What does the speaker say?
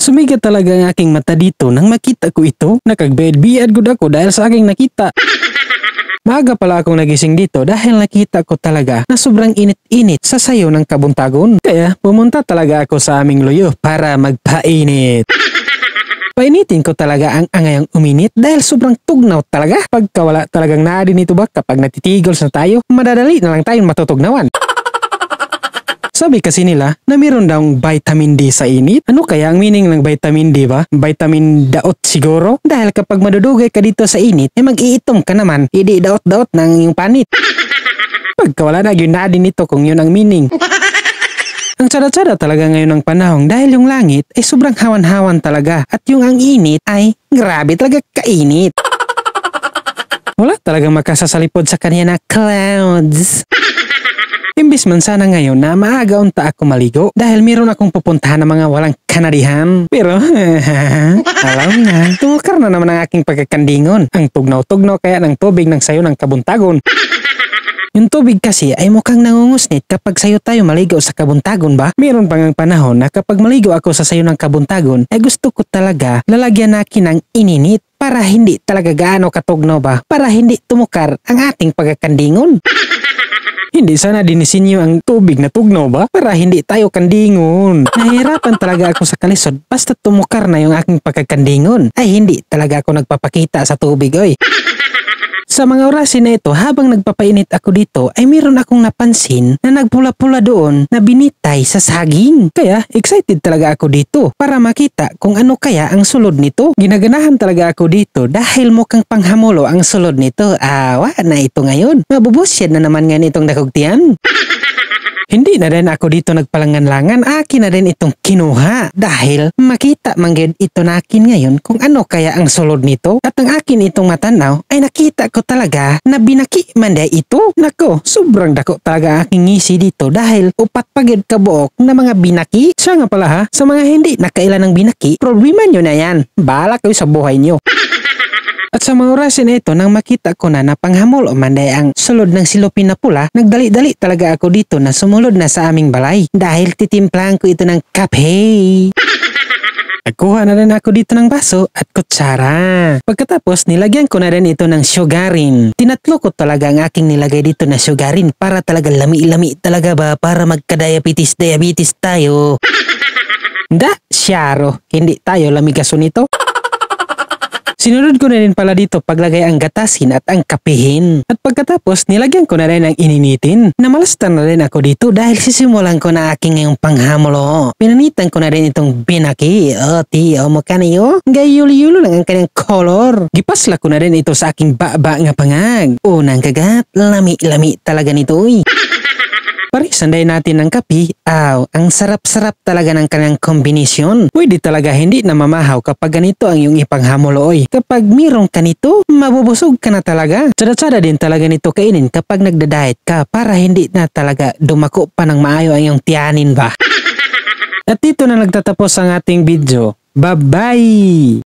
Sumigat talaga ang aking mata dito nang makita ko ito. Nakagbed-biad gud ako dahil sa aking nakita. Maaga pala akong nagising dito dahil nakita ko talaga na sobrang init-init sa sayo ng kabuntagon. Kaya pumunta talaga ako sa aming loyo para magpainit. Painitin ko talaga ang angayang uminit dahil sobrang tugnaw talaga. Pagka wala talagang naadin ito ba kapag natitigils na tayo, madadali na lang tayong matutugnawan. Sabi kasi nila na meron daw vitamin D sa init. Ano kaya ang meaning ng vitamin D ba? Vitamin daot siguro? Dahil kapag madudugay ka dito sa init, ay mag-iitom ka naman. Hindi daot-daot ng iyong panit. Pagka wala na yun naadin ito kung yun ang meaning. Ang tsada-tsada talaga ngayon ng panahon dahil yung langit ay sobrang hawan-hawan talaga at yung ang init ay grabe talaga kainit. Wala talagang makasasalipod sa kanya na clouds. Imbis man sana ngayon na maaga unta ako maligo dahil meron akong pupuntahan ng mga walang kanadihan. Pero alam na, tumukar na naman ang aking pagkakandingon. Ang tugnaw-tugnaw kaya ng tubig ng sayo ng kabuntagon. Yung tubig kasi ay mukhang nangungusnit kapag sayo tayo maligo sa kabuntagon ba? Meron pang ang panahon na kapag maligo ako sa sayo ng kabuntagon ay gusto ko talaga lalagyan nakin ng ininit para hindi talaga gaano katugnaw ba? Para hindi tumukar ang ating pagkakandingon. Hindi sana dinisinyo ang tubig na tugnaw ba? Para hindi tayo kandingon. Nahihirapan talaga ako sa kalisod basta tumukar na yung aking pagkakandingon. Ay hindi talaga ako nagpapakita sa tubig oy. Sa mga orasin na ito, habang nagpapainit ako dito, ay meron akong napansin na nagpula-pula doon na binitay sa saging. Kaya excited talaga ako dito para makita kung ano kaya ang sulod nito. Ginaganahan talaga ako dito dahil mukhang panghamulo ang sulod nito. Awa na ito ngayon. Mabubusyad na naman nga nitong nakugtian. Hindi na rin ako dito nagpalangan-langan, akin na rin itong kinuha dahil makita manggid ito na akin ngayon kung ano kaya ang sulod nito at ang akin itong matanaw ay nakita ko talaga na binaki manday ito. Nako, sobrang dako talaga aking ngisi dito dahil upat pagid kabuok na mga binaki. Siya nga pala ha, sa mga hindi nakailan ng binaki, problema nyo na yan. Bahala kayo sa buhay nyo. At sa mga orasin na ito, nang makita ko na panghamol o manday ang sulod ng silupin na pula, nagdali-dali talaga ako dito na sumulod na sa aming balay dahil titimplahan ko ito ng kape. Nagkuha na rin ako dito ng baso at kutsara. Pagkatapos, nilagyan ko na rin ito ng sugarin. Tinatlo ko talaga ang aking nilagay dito na sugarin para talaga lami-lami talaga ba para magka-diabetes tayo. Syaro, hindi tayo lamigaso nito. Sinunod ko na rin pala dito paglagay ang gatasin at ang kapihin. At pagkatapos, nilagyan ko na rin ang ininitin. Namalastan na rin ako dito dahil sisimulan ko na aking ngayong panghamulo. Pinanitan ko na rin itong binaki. O makaniyo. Gayulo-yulo lang ang kanyang color. Gipasla ko na rin ito sa aking baba nga pangag. Unang kagat, lami-lami talaga nito. Parisanday natin ng kape. Ang sarap-sarap talaga ng kanyang kombinasyon. Pwede talaga hindi na mamahaw kapag ganito ang iyong ipanghamuloy. Kapag mirong ka nito, mabubusog ka na talaga. Tsada-tsada din talaga nito kainin kapag nagda-diet ka para hindi na talaga dumako pa ng maayo ang iyong tiyanin ba. At dito na nagtatapos ang ating video. Bye-bye!